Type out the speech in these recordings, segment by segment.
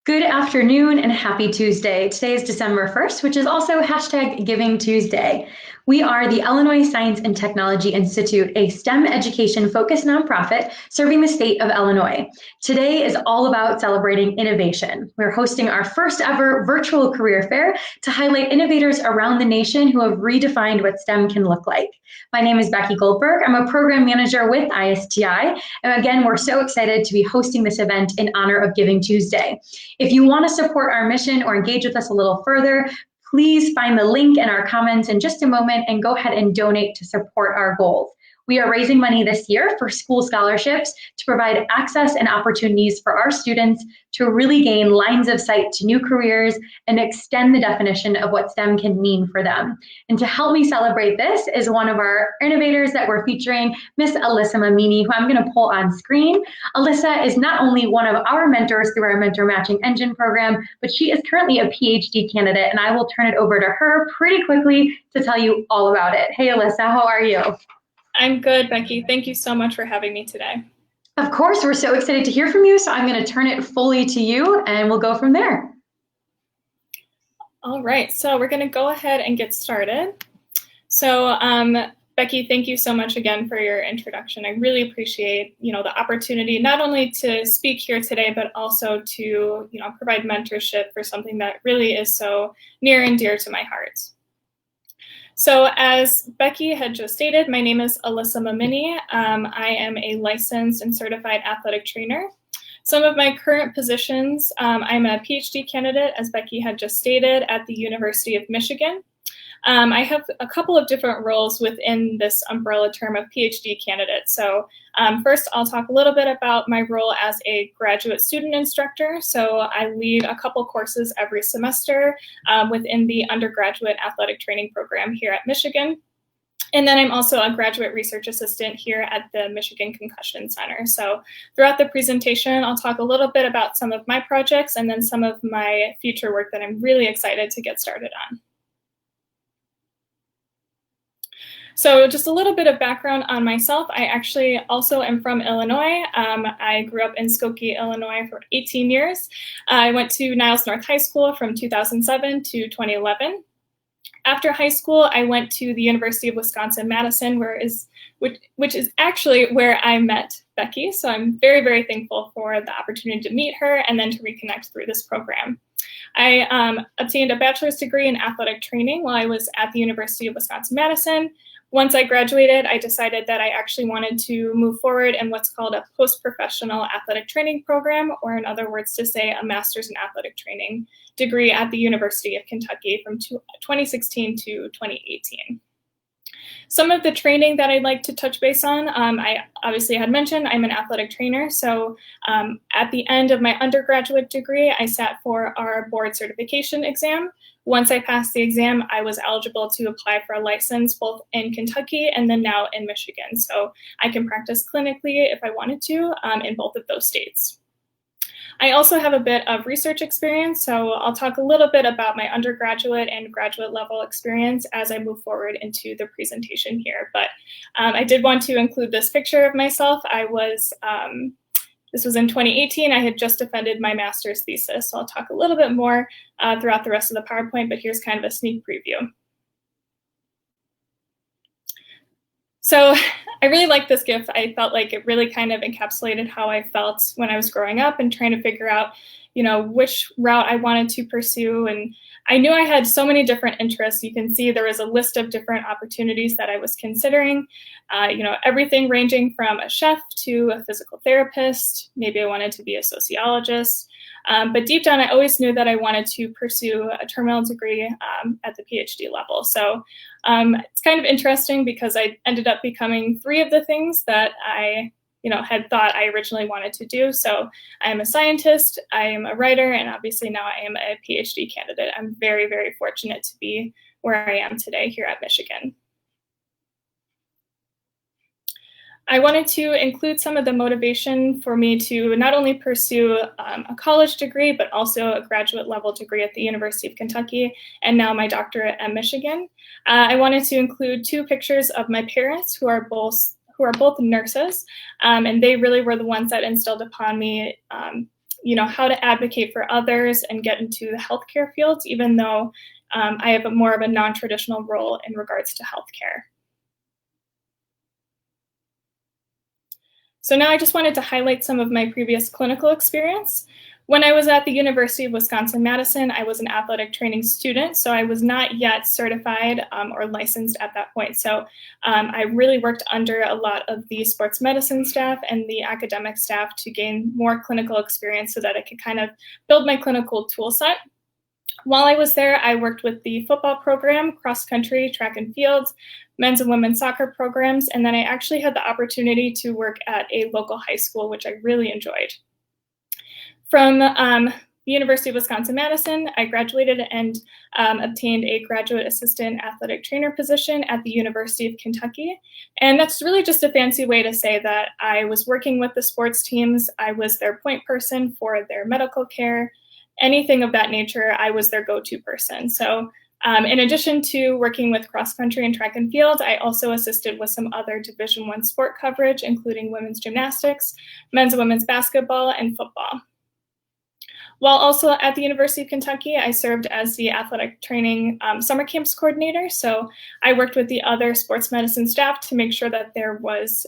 Good afternoon and happy Tuesday. Today is December 1st, which is also hashtag Giving Tuesday. We are the Illinois Science and Technology Institute, a STEM education-focused nonprofit serving the state of Illinois. Today is all about celebrating innovation. We're hosting our first ever virtual career fair to highlight innovators around the nation who have redefined what STEM can look like. My name is Becky Goldberg. I'm a program manager with ISTI. And again, we're so excited to be hosting this event in honor of Giving Tuesday. If you want to support our mission or engage with us a little further, please find the link in our comments in just a moment and go ahead and donate to support our goals. We are raising money this year for school scholarships to provide access and opportunities for our students to really gain lines of sight to new careers and extend the definition of what STEM can mean for them. And to help me celebrate this is one of our innovators that we're featuring, Miss Allyssa Memmini, who I'm going to pull on screen. Allyssa is not only one of our mentors through our Mentor Matching Engine program, but she is currently a PhD candidate, and I will turn it over to her pretty quickly to tell you all about it. Hey, Allyssa, how are you? I'm good, Becky. Thank you so much for having me today. Of course, we're so excited to hear from you, so I'm going to turn it fully to you, and we'll go from there. All right, so we're going to go ahead and get started. So, Becky, thank you so much again for your introduction. I really appreciate, the opportunity not only to speak here today, but also to, provide mentorship for something that really is so near and dear to my heart. So as Becky had just stated, my name is Allyssa Memmini. I am a licensed and certified athletic trainer. Some of my current positions, I'm a PhD candidate, as Becky had just stated, at the University of Michigan. I have a couple of different roles within this umbrella term of PhD candidate. So first, I'll talk a little bit about my role as a graduate student instructor. So I lead a couple courses every semester within the undergraduate athletic training program here at Michigan. And then I'm also a graduate research assistant here at the Michigan Concussion Center. So throughout the presentation, I'll talk a little bit about some of my projects and then some of my future work that I'm really excited to get started on. So just a little bit of background on myself. I actually also am from Illinois. I grew up in Skokie, Illinois for 18 years. I went to Niles North High School from 2007 to 2011. After high school, I went to the University of Wisconsin-Madison, which is actually where I met Becky. So I'm very, very thankful for the opportunity to meet her and then to reconnect through this program. I obtained a bachelor's degree in athletic training while I was at the University of Wisconsin-Madison. Once I graduated, I decided that I actually wanted to move forward in what's called a post-professional athletic training program, or in other words to say, a master's in athletic training degree at the University of Kentucky from 2016 to 2018. Some of the training that I'd like to touch base on, I obviously had mentioned I'm an athletic trainer. So at the end of my undergraduate degree, I sat for our board certification exam. Once I passed the exam, I was eligible to apply for a license both in Kentucky and then now in Michigan. So I can practice clinically if I wanted to in both of those states. I also have a bit of research experience, so I'll talk a little bit about my undergraduate and graduate level experience as I move forward into the presentation here. But I did want to include this picture of myself. This was in 2018. I had just defended my master's thesis, so I'll talk a little bit more throughout the rest of the PowerPoint, but here's kind of a sneak preview. So I really liked this GIF. I felt like it really kind of encapsulated how I felt when I was growing up and trying to figure out, which route I wanted to pursue. And I knew I had so many different interests. You can see there was a list of different opportunities that I was considering, everything ranging from a chef to a physical therapist. Maybe I wanted to be a sociologist. But deep down, I always knew that I wanted to pursue a terminal degree at the PhD level. So it's kind of interesting because I ended up becoming three of the things that I had thought I originally wanted to do. So I am a scientist, I am a writer, and obviously now I am a PhD candidate. I'm very, very fortunate to be where I am today here at Michigan. I wanted to include some of the motivation for me to not only pursue a college degree, but also a graduate level degree at the University of Kentucky, and now my doctorate at Michigan. I wanted to include two pictures of my parents who are both nurses, and they really were the ones that instilled upon me how to advocate for others and get into the healthcare fields, even though I have more of a non-traditional role in regards to healthcare. So now I just wanted to highlight some of my previous clinical experience. When I was at the University of Wisconsin-Madison, I was an athletic training student, so I was not yet certified or licensed at that point. So I really worked under a lot of the sports medicine staff and the academic staff to gain more clinical experience so that I could kind of build my clinical tool set. While I was there, I worked with the football program, cross country, track and field, men's and women's soccer programs, and then I actually had the opportunity to work at a local high school, which I really enjoyed. From the University of Wisconsin-Madison, I graduated and obtained a graduate assistant athletic trainer position at the University of Kentucky. And that's really just a fancy way to say that I was working with the sports teams. I was their point person for their medical care, anything of that nature. I was their go-to person. So in addition to working with cross country and track and field, I also assisted with some other Division I sport coverage, including women's gymnastics, men's and women's basketball, and football. While also at the University of Kentucky, I served as the athletic training summer camps coordinator. So I worked with the other sports medicine staff to make sure that there was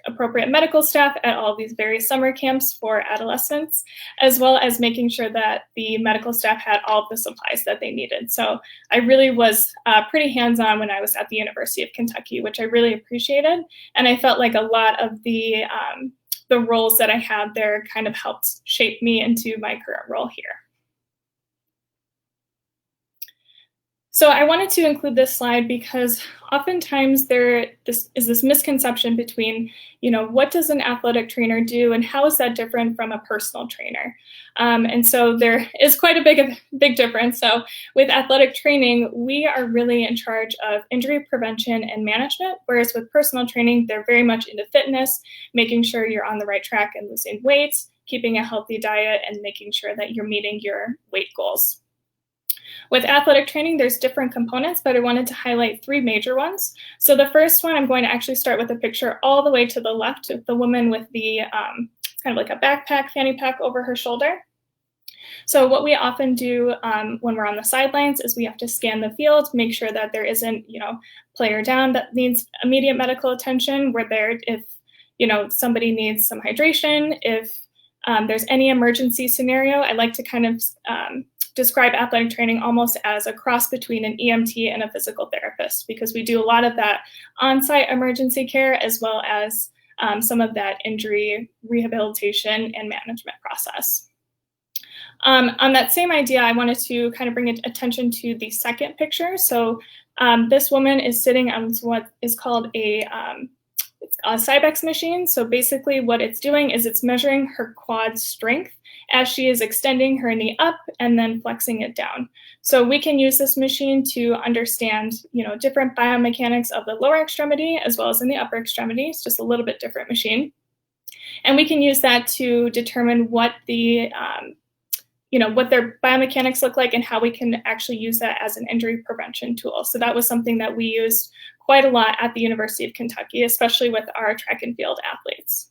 appropriate medical staff at all of these various summer camps for adolescents, as well as making sure that the medical staff had all of the supplies that they needed. So I really was pretty hands-on when I was at the University of Kentucky, which I really appreciated. And I felt like a lot of the roles that I had there kind of helped shape me into my current role here. So I wanted to include this slide because oftentimes there is this misconception between, what does an athletic trainer do and how is that different from a personal trainer? And so there is quite a big difference. So with athletic training, we are really in charge of injury prevention and management, whereas with personal training, they're very much into fitness, making sure you're on the right track and losing weight, keeping a healthy diet, and making sure that you're meeting your weight goals. With athletic training, there's different components, but I wanted to highlight three major ones. So the first one, I'm going to actually start with a picture all the way to the left of the woman with the it's kind of like a backpack, fanny pack over her shoulder. So what we often do when we're on the sidelines is we have to scan the field, make sure that there isn't, player down that needs immediate medical attention. We're there if, somebody needs some hydration, if there's any emergency scenario. I like to kind of describe athletic training almost as a cross between an EMT and a physical therapist, because we do a lot of that on-site emergency care as well as some of that injury rehabilitation and management process. On that same idea, I wanted to kind of bring attention to the second picture. So this woman is sitting on what is called a Cybex machine. So basically what it's doing is it's measuring her quad strength as she is extending her knee up and then flexing it down. So we can use this machine to understand, different biomechanics of the lower extremity as well as in the upper extremity. It's just a little bit different machine. And we can use that to determine what the what their biomechanics look like and how we can actually use that as an injury prevention tool. So that was something that we used quite a lot at the University of Kentucky, especially with our track and field athletes.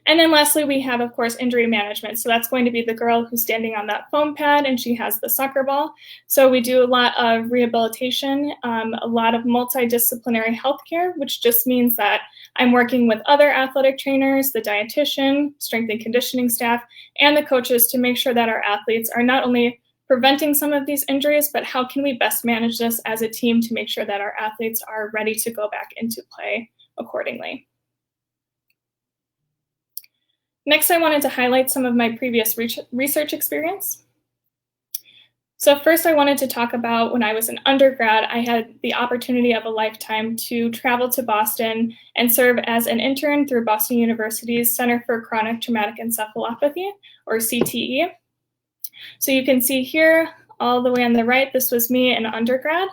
And then lastly, we have, of course, injury management. So that's going to be the girl who's standing on that foam pad and she has the soccer ball. So we do a lot of rehabilitation, a lot of multidisciplinary healthcare, which just means that I'm working with other athletic trainers, the dietitian, strength and conditioning staff, and the coaches to make sure that our athletes are not only preventing some of these injuries, but how can we best manage this as a team to make sure that our athletes are ready to go back into play accordingly. Next, I wanted to highlight some of my previous research experience. So first, I wanted to talk about when I was an undergrad, I had the opportunity of a lifetime to travel to Boston and serve as an intern through Boston University's Center for Chronic Traumatic Encephalopathy, or CTE. So you can see here, all the way on the right, this was me in undergrad.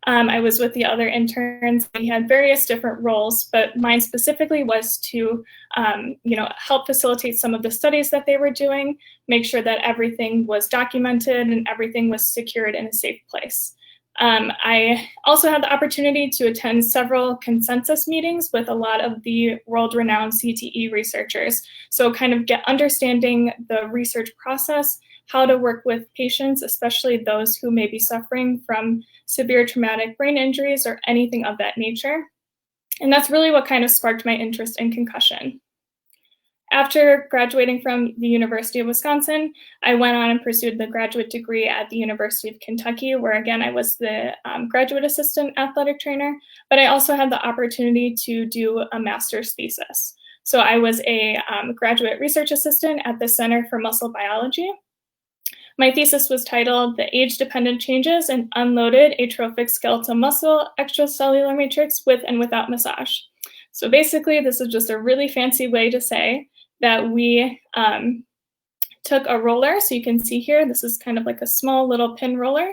I was with the other interns. We had various different roles, but mine specifically was to, help facilitate some of the studies that they were doing, make sure that everything was documented and everything was secured in a safe place. I also had the opportunity to attend several consensus meetings with a lot of the world-renowned CTE researchers. So kind of understanding the research process, how to work with patients, especially those who may be suffering from severe traumatic brain injuries or anything of that nature. And that's really what kind of sparked my interest in concussion. After graduating from the University of Wisconsin, I went on and pursued the graduate degree at the University of Kentucky, where again, I was the graduate assistant athletic trainer, but I also had the opportunity to do a master's thesis. So I was a graduate research assistant at the Center for Muscle Biology. My thesis was titled The Age-Dependent Changes in Unloaded Atrophic Skeletal Muscle Extracellular Matrix with and Without Massage. So basically, this is just a really fancy way to say that we took a roller, so you can see here, this is kind of like a small little pin roller,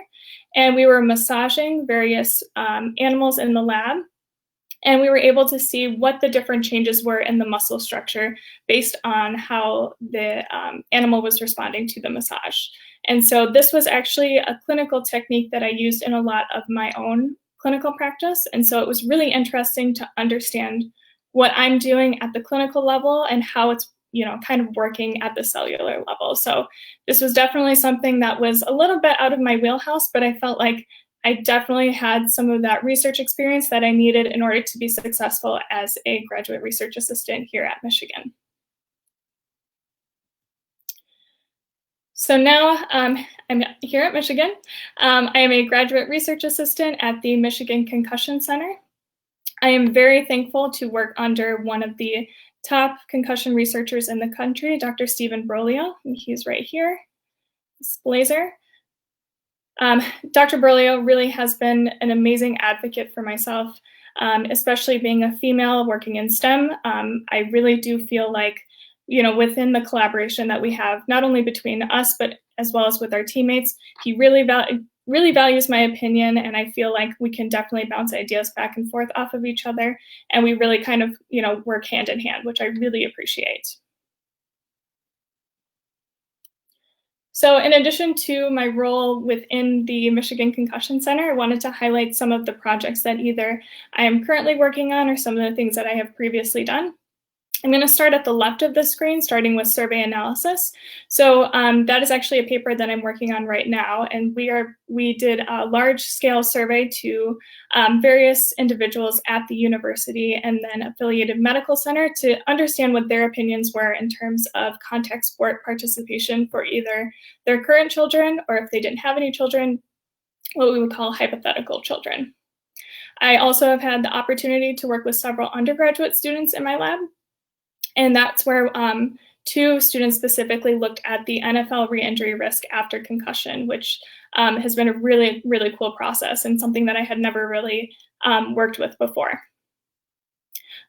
and we were massaging various animals in the lab, and we were able to see what the different changes were in the muscle structure based on how the animal was responding to the massage. And so this was actually a clinical technique that I used in a lot of my own clinical practice, and so it was really interesting to understand what I'm doing at the clinical level and how it's kind of working at the cellular level. So this was definitely something that was a little bit out of my wheelhouse, but I felt like I definitely had some of that research experience that I needed in order to be successful as a graduate research assistant here at Michigan. So now I'm here at Michigan. I am a graduate research assistant at the Michigan Concussion Center. I am very thankful to work under one of the top concussion researchers in the country, Dr. Stephen Broglio, and he's right here, this blazer. Dr. Broglio really has been an amazing advocate for myself, especially being a female working in STEM. I really do feel like, within the collaboration that we have, not only between us, but as well as with our teammates, he really values my opinion, and I feel like we can definitely bounce ideas back and forth off of each other, and we really kind of, work hand in hand, which I really appreciate. So in addition to my role within the Michigan Concussion Center, I wanted to highlight some of the projects that either I am currently working on or some of the things that I have previously done. I'm going to start at the left of the screen, starting with survey analysis. So that is actually a paper that I'm working on right now, and we did a large-scale survey to various individuals at the university and then affiliated medical center to understand what their opinions were in terms of contact sport participation for either their current children or, if they didn't have any children, what we would call hypothetical children. I also have had the opportunity to work with several undergraduate students in my lab. And that's where two students specifically looked at the NFL re-injury risk after concussion, which has been a really, really cool process and something that I had never really worked with before.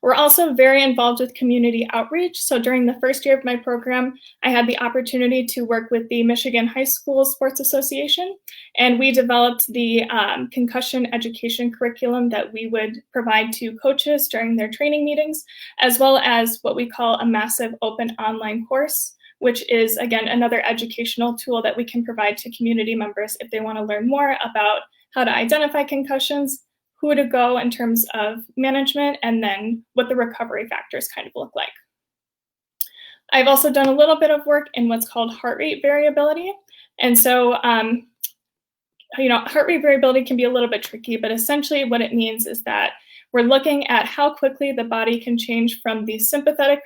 We're also very involved with community outreach. So during the first year of my program, I had the opportunity to work with the Michigan High School Sports Association, and we developed the concussion education curriculum that we would provide to coaches during their training meetings, as well as what we call a massive open online course, which is, again, another educational tool that we can provide to community members if they want to learn more about how to identify concussions, who to go in terms of management, and then what the recovery factors kind of look like. I've also done a little bit of work in what's called heart rate variability. And so, heart rate variability can be a little bit tricky, but essentially what it means is that we're looking at how quickly the body can change from the sympathetic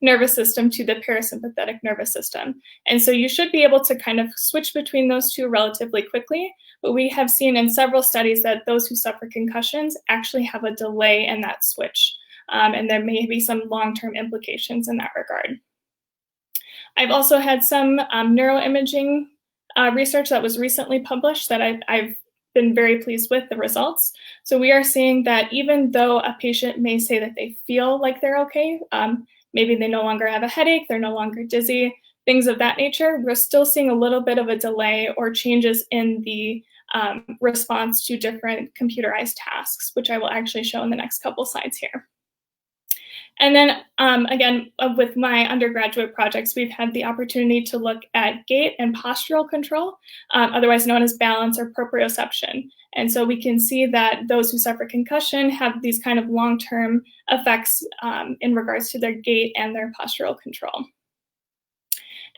nervous system to the parasympathetic nervous system. And so you should be able to kind of switch between those two relatively quickly, but we have seen in several studies that those who suffer concussions actually have a delay in that switch, and there may be some long-term implications in that regard. I've also had some neuroimaging research that was recently published that I've been very pleased with the results. So we are seeing that even though a patient may say that they feel like they're okay, maybe they no longer have a headache, they're no longer dizzy, things of that nature, we're still seeing a little bit of a delay or changes in the response to different computerized tasks, which I will actually show in the next couple slides here. And then again, with my undergraduate projects, we've had the opportunity to look at gait and postural control, otherwise known as balance or proprioception. And so we can see that those who suffer concussion have these kind of long-term effects in regards to their gait and their postural control.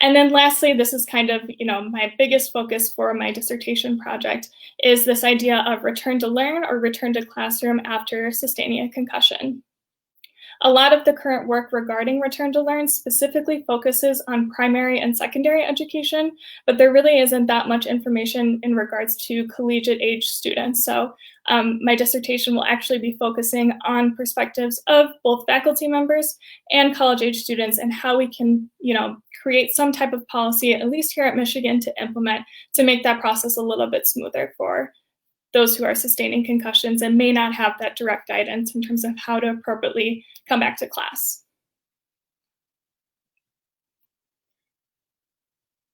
And then lastly, this is kind of, my biggest focus for my dissertation project is this idea of return to learn or return to classroom after sustaining a concussion. A lot of the current work regarding return to learn specifically focuses on primary and secondary education, but there really isn't that much information in regards to collegiate age students. So my dissertation will actually be focusing on perspectives of both faculty members and college age students and how we can, create some type of policy, at least here at Michigan, to implement to make that process a little bit smoother for those who are sustaining concussions and may not have that direct guidance in terms of how to appropriately come back to class.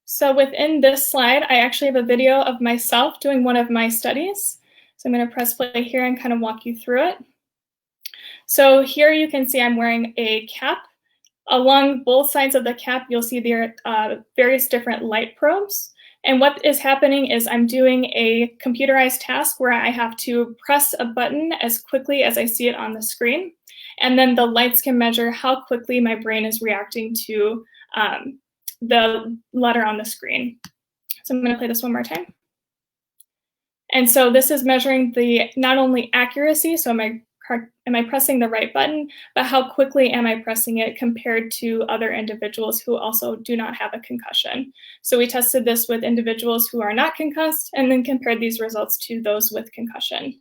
So within this slide, I actually have a video of myself doing one of my studies. So I'm going to press play here and kind of walk you through it. So here you can see I'm wearing a cap. Along both sides of the cap, you'll see there are various different light probes. And what is happening is I'm doing a computerized task where I have to press a button as quickly as I see it on the screen. And then the lights can measure how quickly my brain is reacting to the letter on the screen. So I'm going to play this one more time. And so this is measuring the not only accuracy, so am I pressing the right button, but how quickly am I pressing it compared to other individuals who also do not have a concussion. So we tested this with individuals who are not concussed and then compared these results to those with concussion.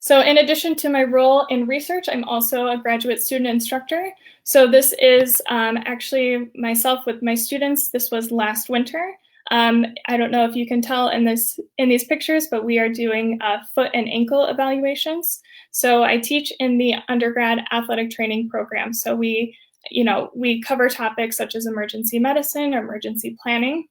So in addition to my role in research, I'm also a graduate student instructor. So this is actually myself with my students. This was last winter. I don't know if you can tell in these pictures, but we are doing foot and ankle evaluations. So I teach in the undergrad athletic training program. So we cover topics such as emergency medicine or emergency planning,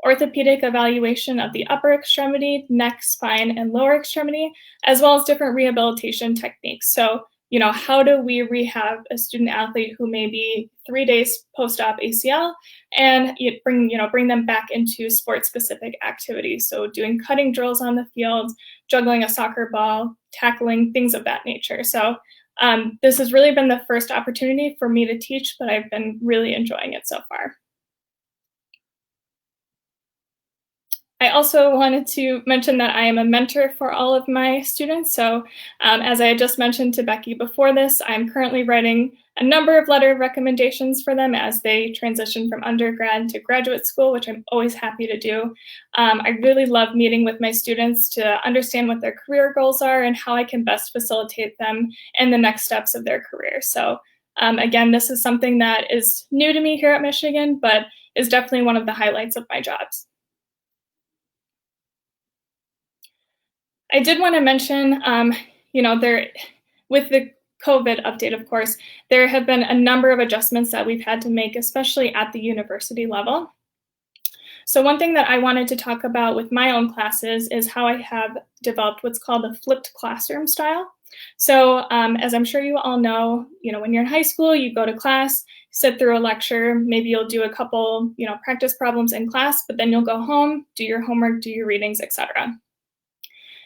orthopedic evaluation of the upper extremity, neck, spine, and lower extremity, as well as different rehabilitation techniques. So how do we rehab a student athlete who may be 3 days post-op ACL and bring them back into sport-specific activities? So doing cutting drills on the field, juggling a soccer ball, tackling, things of that nature. So this has really been the first opportunity for me to teach, but I've been really enjoying it so far. I also wanted to mention that I am a mentor for all of my students. So as I had just mentioned to Becky before this, I'm currently writing a number of letter of recommendations for them as they transition from undergrad to graduate school, which I'm always happy to do. I really love meeting with my students to understand what their career goals are and how I can best facilitate them in the next steps of their career. So again, this is something that is new to me here at Michigan, but is definitely one of the highlights of my jobs. I did want to mention, with the COVID update, of course, there have been a number of adjustments that we've had to make, especially at the university level. So one thing that I wanted to talk about with my own classes is how I have developed what's called a flipped classroom style. So as I'm sure you all know, when you're in high school, you go to class, sit through a lecture, maybe you'll do a couple, practice problems in class, but then you'll go home, do your homework, do your readings, etc.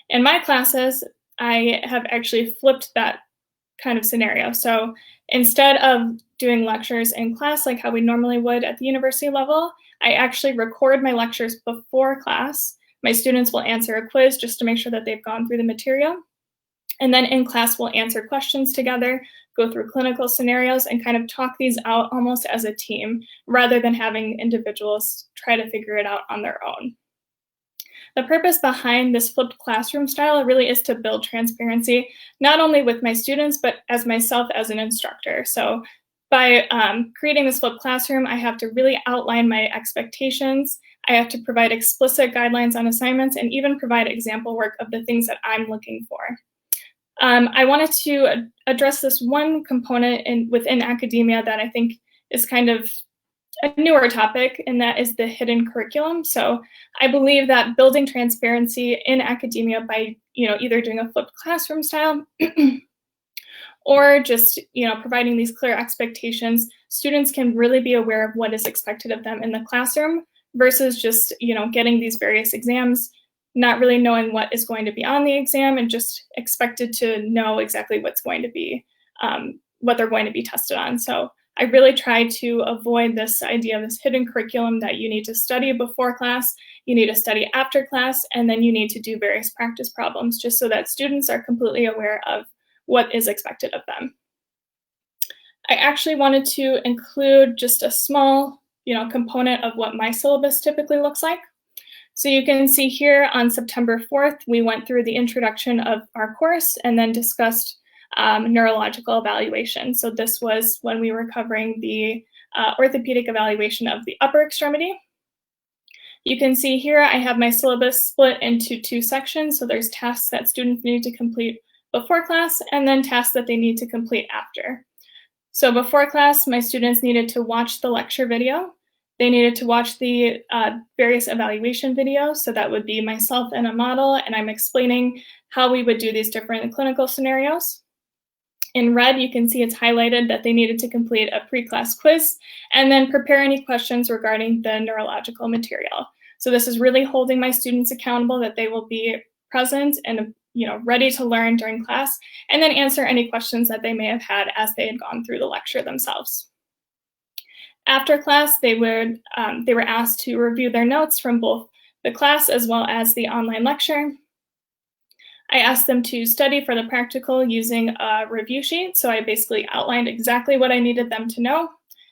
In my classes, I have actually flipped that kind of scenario. So instead of doing lectures in class like how we normally would at the university level, I actually record my lectures before class. My students will answer a quiz just to make sure that they've gone through the material. And then in class, we'll answer questions together, go through clinical scenarios, and kind of talk these out almost as a team, rather than having individuals try to figure it out on their own. The purpose behind this flipped classroom style really is to build transparency, not only with my students, but as myself as an instructor. So by creating this flipped classroom, I have to really outline my expectations. I have to provide explicit guidelines on assignments and even provide example work of the things that I'm looking for. I wanted to address this one component within academia that I think is kind of a newer topic, and that is the hidden curriculum. So I believe that building transparency in academia by either doing a flipped classroom style or just providing these clear expectations, students can really be aware of what is expected of them in the classroom versus just getting these various exams, not really knowing what is going to be on the exam and just expected to know exactly what's going to be what they're going to be tested on. So I really try to avoid this idea of this hidden curriculum that you need to study before class, you need to study after class, and then you need to do various practice problems just so that students are completely aware of what is expected of them. I actually wanted to include just a small, component of what my syllabus typically looks like. So you can see here on September 4th, we went through the introduction of our course and then discussed neurological evaluation. So this was when we were covering the orthopedic evaluation of the upper extremity. You can see here I have my syllabus split into 2 sections. So there's tasks that students need to complete before class and then tasks that they need to complete after. So before class, my students needed to watch the lecture video. They needed to watch the various evaluation videos. So that would be myself and a model, and I'm explaining how we would do these different clinical scenarios. In red, you can see it's highlighted that they needed to complete a pre-class quiz and then prepare any questions regarding the neurological material. So this is really holding my students accountable that they will be present and ready to learn during class, and then answer any questions that they may have had as they had gone through the lecture themselves. After class, they were asked to review their notes from both the class as well as the online lecture. I asked them to study for the practical using a review sheet. So I basically outlined exactly what I needed them to know.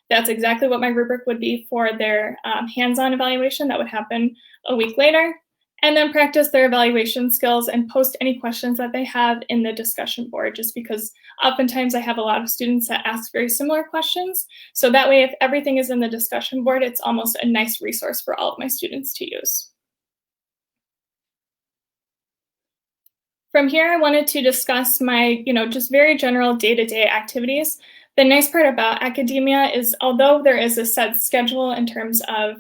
That's exactly what my rubric would be for their hands-on evaluation that would happen a week later. And then practice their evaluation skills and post any questions that they have in the discussion board, just because oftentimes I have a lot of students that ask very similar questions. So that way, if everything is in the discussion board, it's almost a nice resource for all of my students to use. From here, I wanted to discuss my, just very general day-to-day activities. The nice part about academia is, although there is a set schedule in terms of,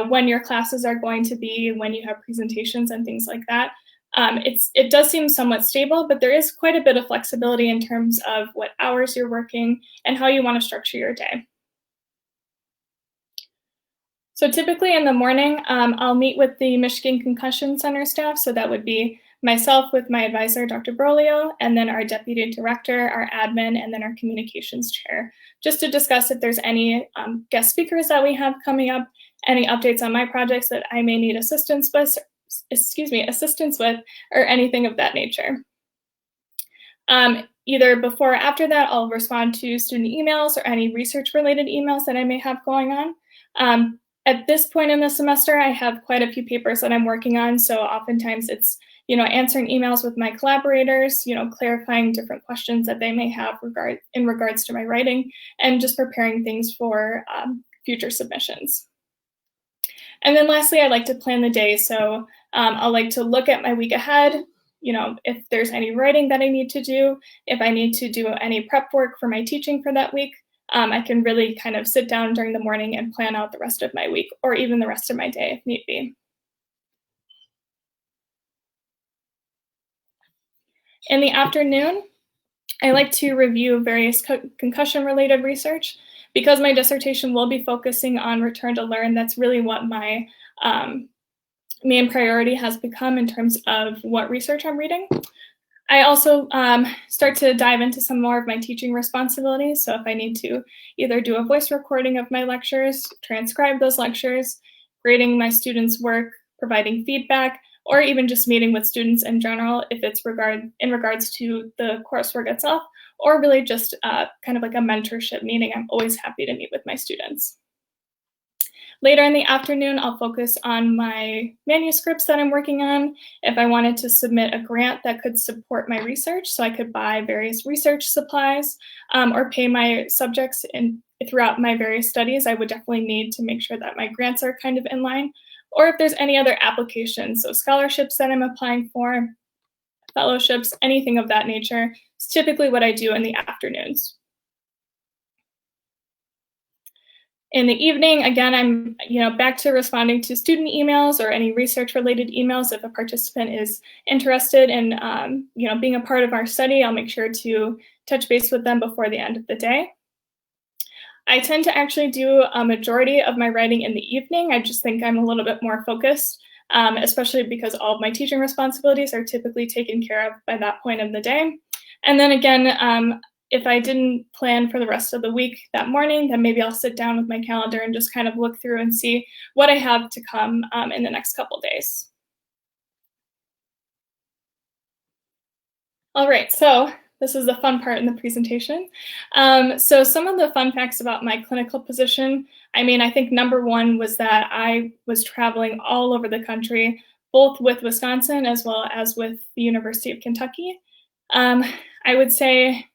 when your classes are going to be, when you have presentations and things like that, it does seem somewhat stable, but there is quite a bit of flexibility in terms of what hours you're working and how you want to structure your day. So typically in the morning, I'll meet with the Michigan Concussion Center staff. So that would be myself with my advisor, Dr. Brolio, and then our deputy director, our admin, and then our communications chair, just to discuss if there's any guest speakers that we have coming up, any updates on my projects that I may need assistance with, or anything of that nature. Either before or after that, I'll respond to student emails or any research-related emails that I may have going on. At this point in the semester, I have quite a few papers that I'm working on, so oftentimes it's answering emails with my collaborators, clarifying different questions that they may have in regards to my writing, and just preparing things for future submissions. And then lastly, I like to plan the day. So I'll like to look at my week ahead, if there's any writing that I need to do, if I need to do any prep work for my teaching for that week, I can really kind of sit down during the morning and plan out the rest of my week, or even the rest of my day if need be. In the afternoon, I like to review various concussion-related research. Because my dissertation will be focusing on return to learn, that's really what my main priority has become in terms of what research I'm reading. I also start to dive into some more of my teaching responsibilities. So if I need to either do a voice recording of my lectures, transcribe those lectures, grading my students' work, providing feedback, or even just meeting with students in general if it's in regards to the coursework itself, or really just kind of like a mentorship meeting, I'm always happy to meet with my students. Later in the afternoon, I'll focus on my manuscripts that I'm working on. If I wanted to submit a grant that could support my research, so I could buy various research supplies or pay my subjects throughout my various studies, I would definitely need to make sure that my grants are kind of in line. Or if there's any other applications, so scholarships that I'm applying for, fellowships, anything of that nature, it's typically what I do in the afternoons. In the evening, again, I'm back to responding to student emails or any research-related emails. If a participant is interested in being a part of our study, I'll make sure to touch base with them before the end of the day. I tend to actually do a majority of my writing in the evening. I just think I'm a little bit more focused, especially because all of my teaching responsibilities are typically taken care of by that point in the day. And then again, if I didn't plan for the rest of the week that morning, then maybe I'll sit down with my calendar and just kind of look through and see what I have to come in the next couple days. All right, so this is the fun part in the presentation. So some of the fun facts about my clinical position, I think number one was that I was traveling all over the country, both with Wisconsin as well as with the University of Kentucky. I would say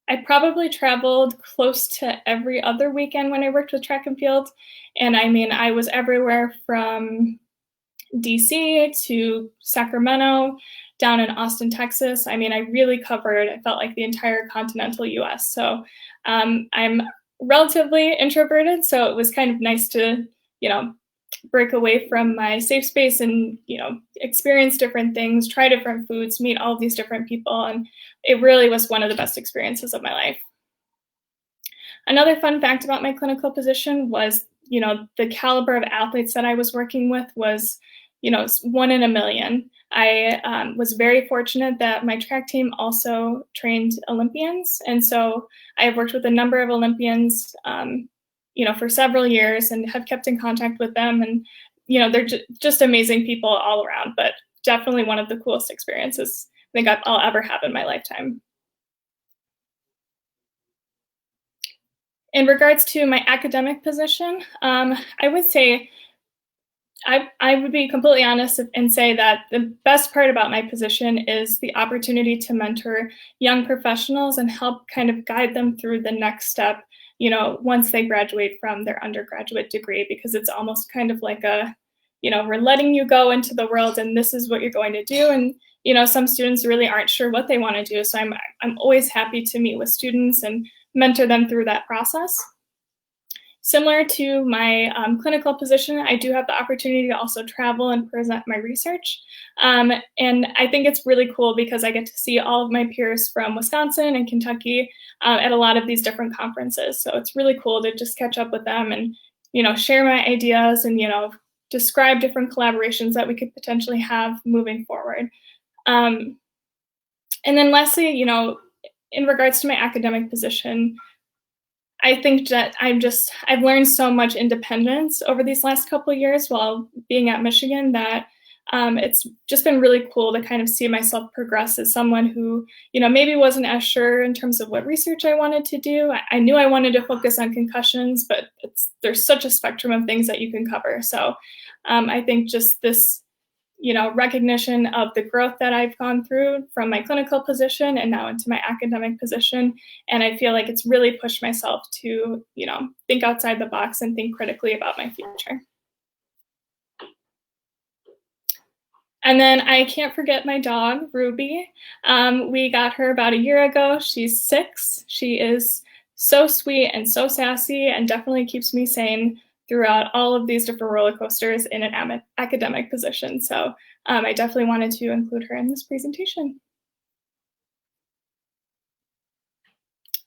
I probably traveled close to every other weekend when I worked with track and field. And I was everywhere from DC to Sacramento, down in Austin, Texas. I really covered, I felt like, the entire continental US. So I'm relatively introverted, so it was kind of nice to, break away from my safe space and, experience different things, try different foods, meet all these different people. And it really was one of the best experiences of my life. Another fun fact about my clinical position was, the caliber of athletes that I was working with was, 1 in a million. I was very fortunate that my track team also trained Olympians. And so I have worked with a number of Olympians, for several years and have kept in contact with them. And, they're just amazing people all around, but definitely one of the coolest experiences I think I'll ever have in my lifetime. In regards to my academic position, I would say I would be completely honest and say that the best part about my position is the opportunity to mentor young professionals and help kind of guide them through the next step, once they graduate from their undergraduate degree, because it's almost kind of like we're letting you go into the world and this is what you're going to do. And, some students really aren't sure what they want to do. So I'm always happy to meet with students and mentor them through that process. Similar to my clinical position, I do have the opportunity to also travel and present my research. And I think it's really cool because I get to see all of my peers from Wisconsin and Kentucky at a lot of these different conferences. So it's really cool to just catch up with them and, share my ideas and, describe different collaborations that we could potentially have moving forward. And then lastly, in regards to my academic position, I think that I've learned so much independence over these last couple of years while being at Michigan that it's just been really cool to kind of see myself progress as someone who, maybe wasn't as sure in terms of what research I wanted to do. I knew I wanted to focus on concussions, but there's such a spectrum of things that you can cover. So I think just this, recognition of the growth that I've gone through from my clinical position and now into my academic position. And I feel like it's really pushed myself to, think outside the box and think critically about my future. And then I can't forget my dog, Ruby. We got her about a year ago. She's 6. She is so sweet and so sassy and definitely keeps me sane throughout all of these different roller coasters in an academic position. So I definitely wanted to include her in this presentation.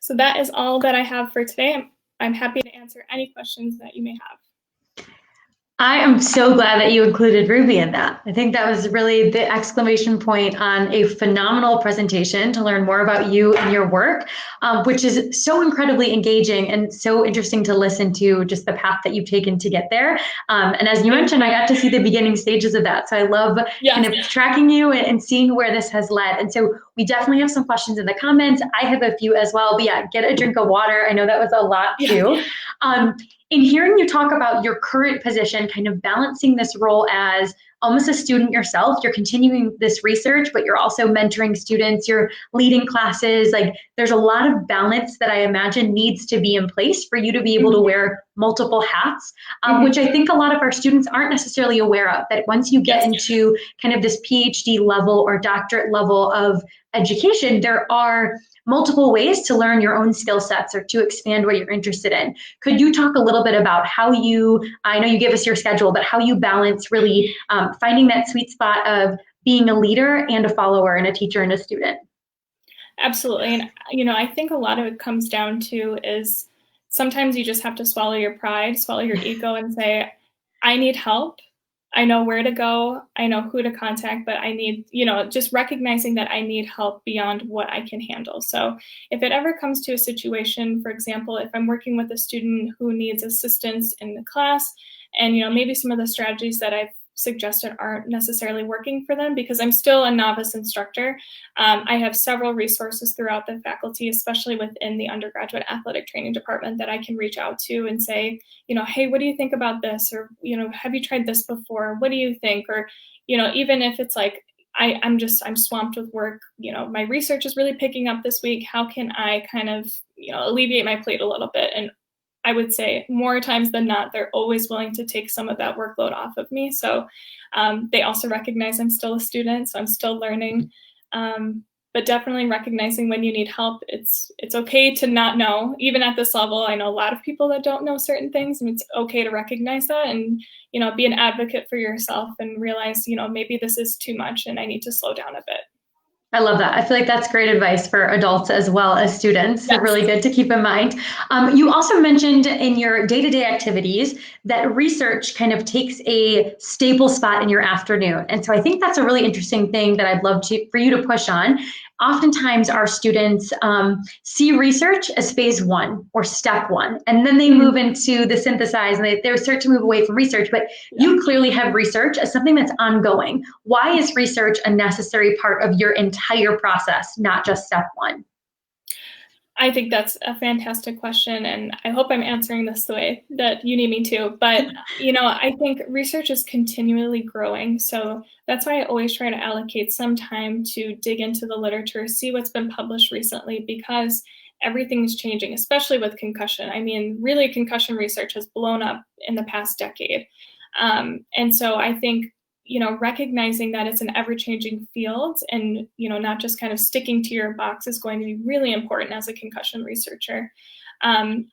So that is all that I have for today. I'm happy to answer any questions that you may have. I am so glad that you included Ruby in that. I think that was really the exclamation point on a phenomenal presentation to learn more about you and your work, which is so incredibly engaging and so interesting to listen to, just the path that you've taken to get there. And as you mentioned, I got to see the beginning stages of that. So I love kind of tracking you and seeing where this has led. And so we definitely have some questions in the comments. I have a few as well, but yeah, get a drink of water. I know that was a lot too. In hearing you talk about your current position, kind of balancing this role as almost a student yourself, you're continuing this research, but you're also mentoring students, you're leading classes, like there's a lot of balance that I imagine needs to be in place for you to be able to wear multiple hats, which I think a lot of our students aren't necessarily aware of, that once you get into kind of this PhD level or doctorate level of education, there are multiple ways to learn your own skill sets or to expand what you're interested in. Could you talk a little bit about how I know you give us your schedule, but how you balance really finding that sweet spot of being a leader and a follower and a teacher and a student? Absolutely. And, I think a lot of it comes down to is sometimes you just have to swallow your pride, swallow your ego and say, I need help. I know where to go. I know who to contact, but I need, just recognizing that I need help beyond what I can handle. So if it ever comes to a situation, for example, if I'm working with a student who needs assistance in the class and, maybe some of the strategies that I've suggested aren't necessarily working for them because I'm still a novice instructor. I have several resources throughout the faculty, especially within the undergraduate athletic training department that I can reach out to and say, hey, what do you think about this? Or, have you tried this before? What do you think? Or, even if it's like, I'm swamped with work, my research is really picking up this week. How can I kind of, alleviate my plate a little bit? And I would say more times than not, they're always willing to take some of that workload off of me. So they also recognize I'm still a student, so I'm still learning. But definitely recognizing when you need help, it's okay to not know. Even at this level, I know a lot of people that don't know certain things, and it's okay to recognize that and, be an advocate for yourself and realize, maybe this is too much and I need to slow down a bit. I love that. I feel like that's great advice for adults as well as students. Yes. Really good to keep in mind. You also mentioned in your day-to-day activities that research kind of takes a staple spot in your afternoon. And so I think that's a really interesting thing that I'd love for you to push on. Oftentimes our students see research as phase one or step one, and then they move into the synthesize and they start to move away from research. But you clearly have research as something that's ongoing. Why is research a necessary part of your entire process, not just step one? I think that's a fantastic question, and I hope I'm answering this the way that you need me to. But, I think research is continually growing. So that's why I always try to allocate some time to dig into the literature, see what's been published recently, because everything is changing, especially with concussion. I mean, really, concussion research has blown up in the past decade. And so I think, recognizing that it's an ever-changing field and, not just kind of sticking to your box is going to be really important as a concussion researcher. And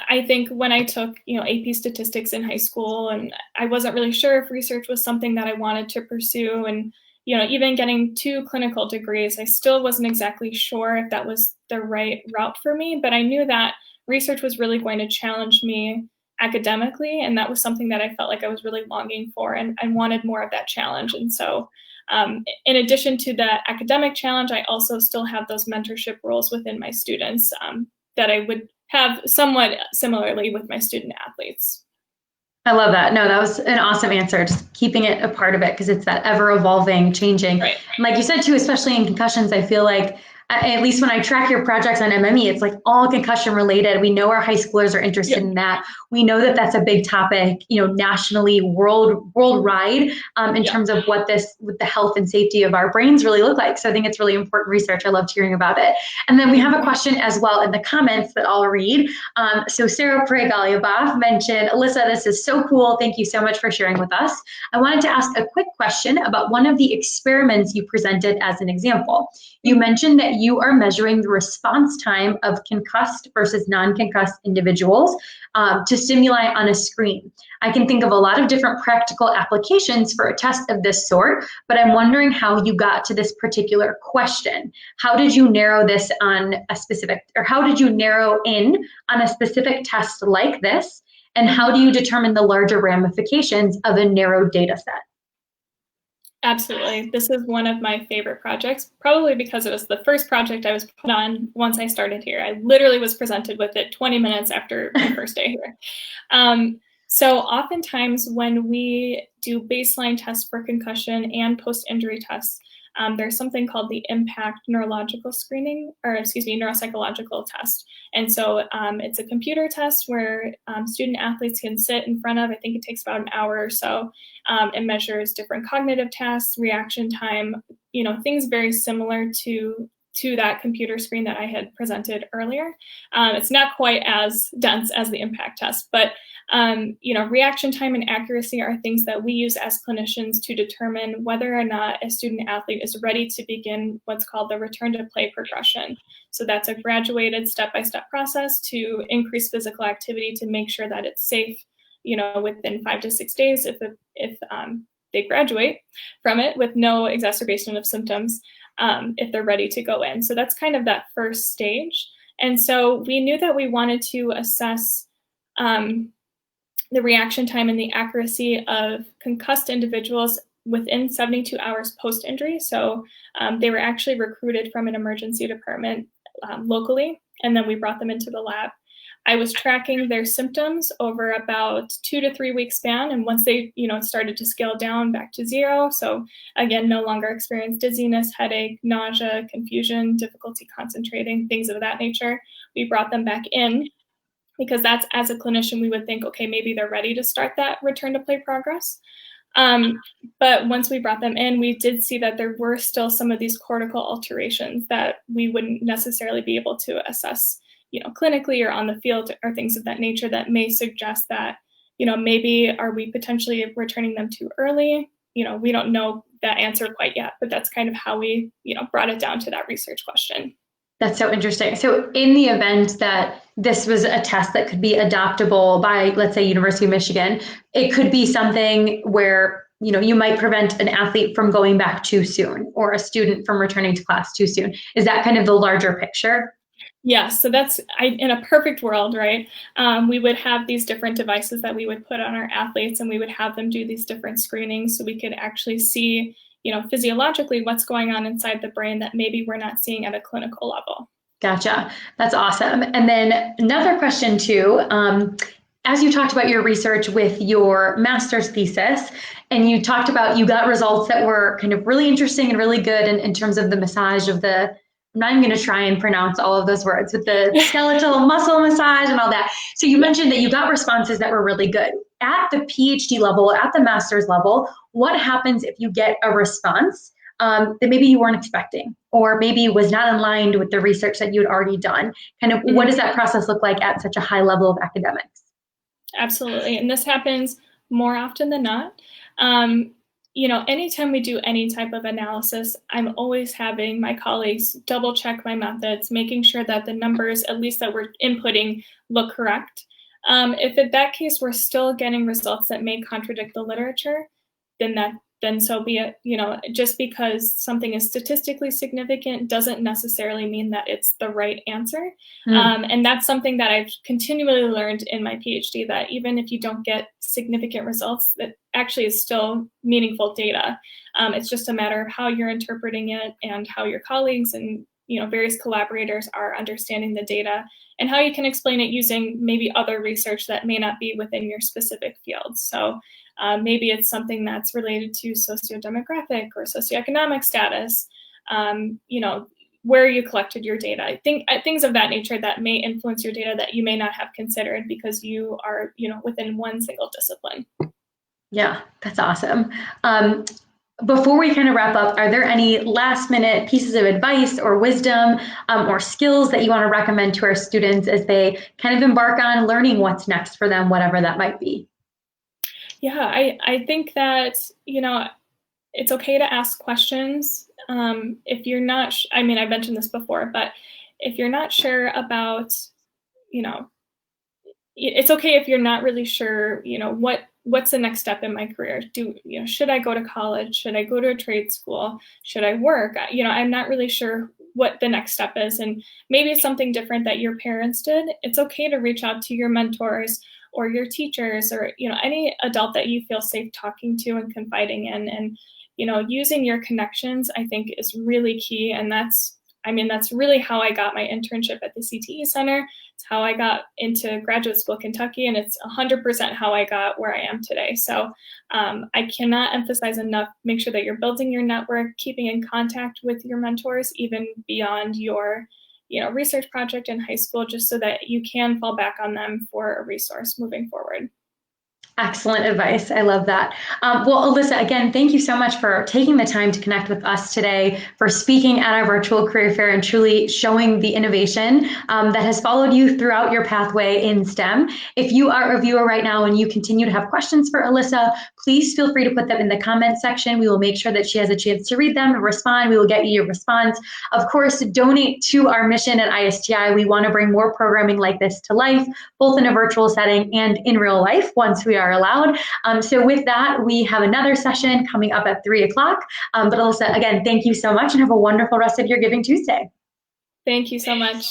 I think when I took, AP statistics in high school, and I wasn't really sure if research was something that I wanted to pursue. And, even getting 2 clinical degrees, I still wasn't exactly sure if that was the right route for me, but I knew that research was really going to challenge me academically, and that was something that I felt like I was really longing for and wanted more of that challenge. And so in addition to that academic challenge, I also still have those mentorship roles within my students that I would have somewhat similarly with my student athletes. I love that. No, that was an awesome answer. Just keeping it a part of it because it's that ever evolving, changing. Right. Like you said too, especially in concussions, I feel like at least when I track your projects on Memmini, it's like all concussion related. We know our high schoolers are interested in that. We know that that's a big topic, nationally, worldwide, in terms of what the health and safety of our brains really look like. So I think it's really important research. I loved hearing about it. And then we have a question as well in the comments that I'll read. So Sarah Pregalyabov mentioned, Allyssa, this is so cool. Thank you so much for sharing with us. I wanted to ask a quick question about one of the experiments you presented as an example. You mentioned that you are measuring the response time of concussed versus non-concussed individuals to stimuli on a screen. I can think of a lot of different practical applications for a test of this sort, but I'm wondering how you got to this particular question. How did you narrow this on a specific, or how did you narrow in on a specific test like this? And how do you determine the larger ramifications of a narrow data set? Absolutely. This is one of my favorite projects, probably because it was the first project I was put on once I started here. I literally was presented with it 20 minutes after my first day here. So oftentimes when we do baseline tests for concussion and post-injury tests, there's something called the impact neurological screening, or neuropsychological test. And so it's a computer test where student athletes can sit in front of, I think it takes about an hour or so. It measures different cognitive tasks, reaction time, things very similar to to that computer screen that I had presented earlier. It's not quite as dense as the impact test, but reaction time and accuracy are things that we use as clinicians to determine whether or not a student athlete is ready to begin what's called the return to play progression. So that's a graduated step-by-step process to increase physical activity to make sure that it's safe, within 5 to 6 days if they graduate from it with no exacerbation of symptoms, if they're ready to go in. So that's kind of that first stage. And so we knew that we wanted to assess the reaction time and the accuracy of concussed individuals within 72 hours post-injury. So they were actually recruited from an emergency department locally, and then we brought them into the lab. I was tracking their symptoms over about 2 to 3 week span, and once they, started to scale down back to 0, so again, no longer experienced dizziness, headache, nausea, confusion, difficulty concentrating, things of that nature, we brought them back in, because that's, as a clinician, we would think, okay, maybe they're ready to start that return to play progress. But once we brought them in, we did see that there were still some of these cortical alterations that we wouldn't necessarily be able to assess, clinically or on the field or things of that nature that may suggest that, maybe are we potentially returning them too early? We don't know that answer quite yet, but that's kind of how we, brought it down to that research question. That's so interesting. So in the event that this was a test that could be adoptable by, let's say, University of Michigan, it could be something where, you might prevent an athlete from going back too soon or a student from returning to class too soon. Is that kind of the larger picture? Yeah, so that's in a perfect world, right? We would have these different devices that we would put on our athletes, and we would have them do these different screenings so we could actually see, physiologically what's going on inside the brain that maybe we're not seeing at a clinical level. Gotcha. That's awesome. And then another question too, as you talked about your research with your master's thesis, and you talked about you got results that were kind of really interesting and really good in terms of the massage of the, I'm not even going to try and pronounce all of those words, with the skeletal muscle massage and all that. So you mentioned that you got responses that were really good. At the PhD level, at the master's level, what happens if you get a response that maybe you weren't expecting, or maybe was not aligned with the research that you had already done? Kind of what does that process look like at such a high level of academics? Absolutely. And this happens more often than not. Anytime we do any type of analysis, I'm always having my colleagues double check my methods, making sure that the numbers, at least that we're inputting, look correct. If in that case we're still getting results that may contradict the literature, then so be it. Just because something is statistically significant doesn't necessarily mean that it's the right answer. And that's something that I've continually learned in my PhD, that even if you don't get significant results, that actually is still meaningful data. It's just a matter of how you're interpreting it and how your colleagues and various collaborators are understanding the data, and how you can explain it using maybe other research that may not be within your specific field. So maybe it's something that's related to socio-demographic or socioeconomic status, where you collected your data. I think things of that nature that may influence your data that you may not have considered because you are, within one single discipline. Yeah, that's awesome. Before we kind of wrap up, are there any last minute pieces of advice or wisdom or skills that you want to recommend to our students as they kind of embark on learning what's next for them, whatever that might be? Yeah, I think that, it's okay to ask questions. If you're not, I mentioned this before, but if you're not sure about, it's okay if you're not really sure, what's the next step in my career? Should I go to college? Should I go to a trade school? Should I work? I'm not really sure what the next step is. And maybe it's something different that your parents did. It's okay to reach out to your mentors or your teachers or, any adult that you feel safe talking to and confiding in. And, using your connections, I think, is really key. And that's really how I got my internship at the CTE Center. It's how I got into graduate school in Kentucky, and it's 100% how I got where I am today. So I cannot emphasize enough, make sure that you're building your network, keeping in contact with your mentors, even beyond your research project in high school, just so that you can fall back on them for a resource moving forward. Excellent advice. I love that. Well, Allyssa, again, thank you so much for taking the time to connect with us today, for speaking at our virtual career fair and truly showing the innovation that has followed you throughout your pathway in STEM. If you are a viewer right now and you continue to have questions for Allyssa, please feel free to put them in the comment section. We will make sure that she has a chance to read them and respond. We will get you your response. Of course, donate to our mission at ISTI. We want to bring more programming like this to life, both in a virtual setting and in real life once we are allowed. So with that, we have another session coming up at 3 o'clock. But Allyssa, again, thank you so much and have a wonderful rest of your Giving Tuesday. Thank you so much.